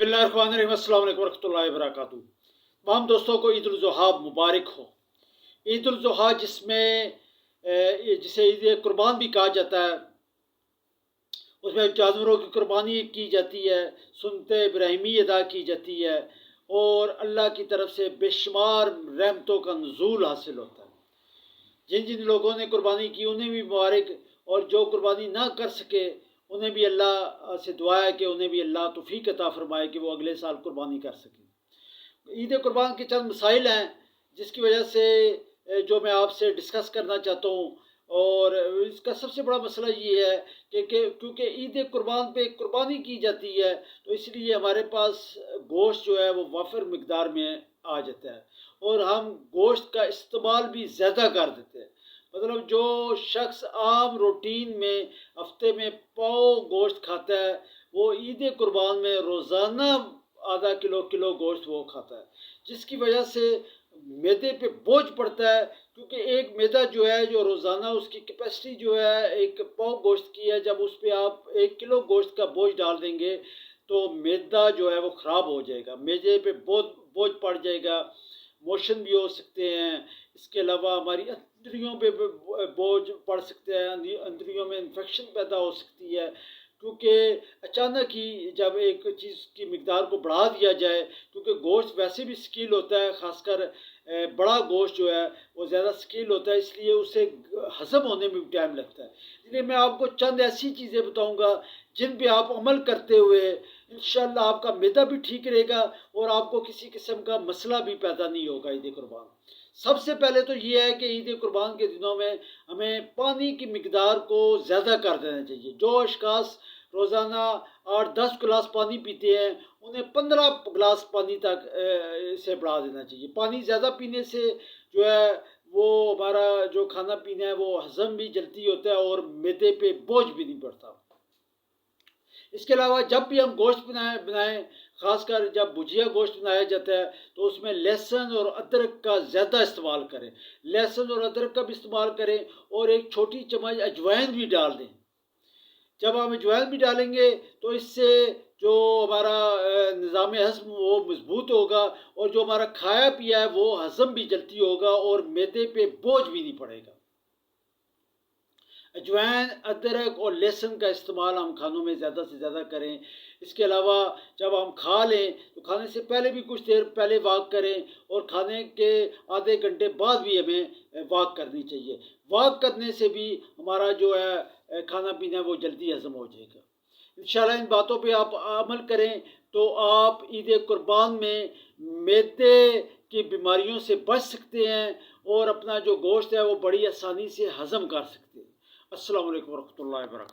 बिस्मिल्लाहिर्रहमानिर्रहीम, अस्सलाम वालेकुम रहमतुल्लाहि व बरकातुहू। तमाम दोस्तों को ईद उल ज़ुहा मुबारक हो। ईद उल ज़ुहा जिसे ईद कुर्बान भी कहा जाता है, उसमें जानवरों की कुर्बानी की जाती है, सुन्नत इब्राहिमी अदा की जाती है और अल्लाह की तरफ से बेशुमार रहमतों का नुज़ूल हासिल होता है। जिन जिन लोगों ने कुर्बानी की उन्हें भी मुबारक, और जो कुर्बानी ना कर सके उन्हें भी अल्लाह से दुआ है कि उन्हें भी अल्लाह तौफीक अता फरमाए कि वो अगले साल कुर्बानी कर सकें। ईद कुर्बान के चंद मसाइल हैं जिसकी वजह से जो मैं आपसे डिस्कस करना चाहता हूँ, और इसका सबसे बड़ा मसला ये है कि क्योंकि ईद कुर्बान पे कुर्बानी की जाती है तो इसलिए हमारे पास गोश्त जो है वो वाफिर मकदार में आ जाता है और हम गोश्त का इस्तेमाल भी ज़्यादा कर देते हैं। मतलब जो शख्स आम रूटीन में हफ्ते में पाव गोश्त खाता है, वो ईद कुर्बान में रोज़ाना आधा किलो गोश्त वो खाता है, जिसकी वजह से मैदे पे बोझ पड़ता है। क्योंकि एक मैदा जो है, जो रोज़ाना उसकी कैपेसिटी जो है एक पाव गोश्त की है, जब उस पर आप 1 किलो गोश्त का बोझ डाल देंगे तो मैदा जो है वो ख़राब हो जाएगा, मैदे पे बोझ पड़ जाएगा, मोशन भी हो सकते हैं। इसके अलावा हमारी अंतड़ियों पे बोझ पड़ सकते हैं, अंतड़ियों में इन्फेक्शन पैदा हो सकती है। क्योंकि अचानक ही जब एक चीज़ की मिकदार को बढ़ा दिया जाए, क्योंकि गोश्त वैसे भी स्कील होता है, ख़ासकर बड़ा गोश्त जो है वो ज़्यादा स्कील होता है, इसलिए उसे हज़म होने में भी टाइम लगता है। इसलिए मैं आपको चंद ऐसी चीज़ें बताऊंगा जिन पे आप अमल करते हुए इंशाअल्लाह आपका मैदा भी ठीक रहेगा और आपको किसी किस्म का मसला भी पैदा नहीं होगा ईद कुर्बान। सबसे पहले तो ये है कि ईद कुर्बान के दिनों में हमें पानी की मिकदार को ज़्यादा कर देना चाहिए। जो अशखास रोज़ाना 8-10 गिलास पानी पीते हैं उन्हें 15 गिलास पानी तक से बढ़ा देना चाहिए। पानी ज़्यादा पीने से जो है वो हमारा जो खाना पीना है वो हज़म भी जल्दी होता है और मैदे पे बोझ भी नहीं पड़ता। इसके अलावा जब भी हम गोश्त बनाएं, ख़ासकर जब भुजिया गोश्त बनाया जाता है तो उसमें लहसुन और अदरक का ज़्यादा इस्तेमाल करें। लहसुन और अदरक का भी इस्तेमाल करें और एक छोटी चम्मच अजवाइन भी डाल दें। जब हम अजवाइन भी डालेंगे तो इससे जो हमारा निज़ाम हज़म वो मजबूत होगा और जो हमारा खाया पिया है वो हज़म भी जल्दी होगा और मैदे पे बोझ भी नहीं पड़ेगा। अजवाइन, अदरक और लहसुन का इस्तेमाल हम खानों में ज़्यादा से ज़्यादा करें। इसके अलावा जब हम खा लें तो खाने से पहले भी कुछ देर पहले वॉक करें और खाने के आधे घंटे बाद भी हमें वॉक करनी चाहिए। वॉक करने से भी हमारा जो है खाना पीना वो जल्दी हज़म हो जाएगा। इंशाल्लाह इन बातों पे आप अमल करें तो आप ईद कुर्बान में मैदे की बीमारियों से बच सकते हैं और अपना जो गोश्त है वो बड़ी आसानी से हज़म कर सकते हैं। अस्सलामु अलैकुम वरहमतुल्लाहि वबरकातुहू।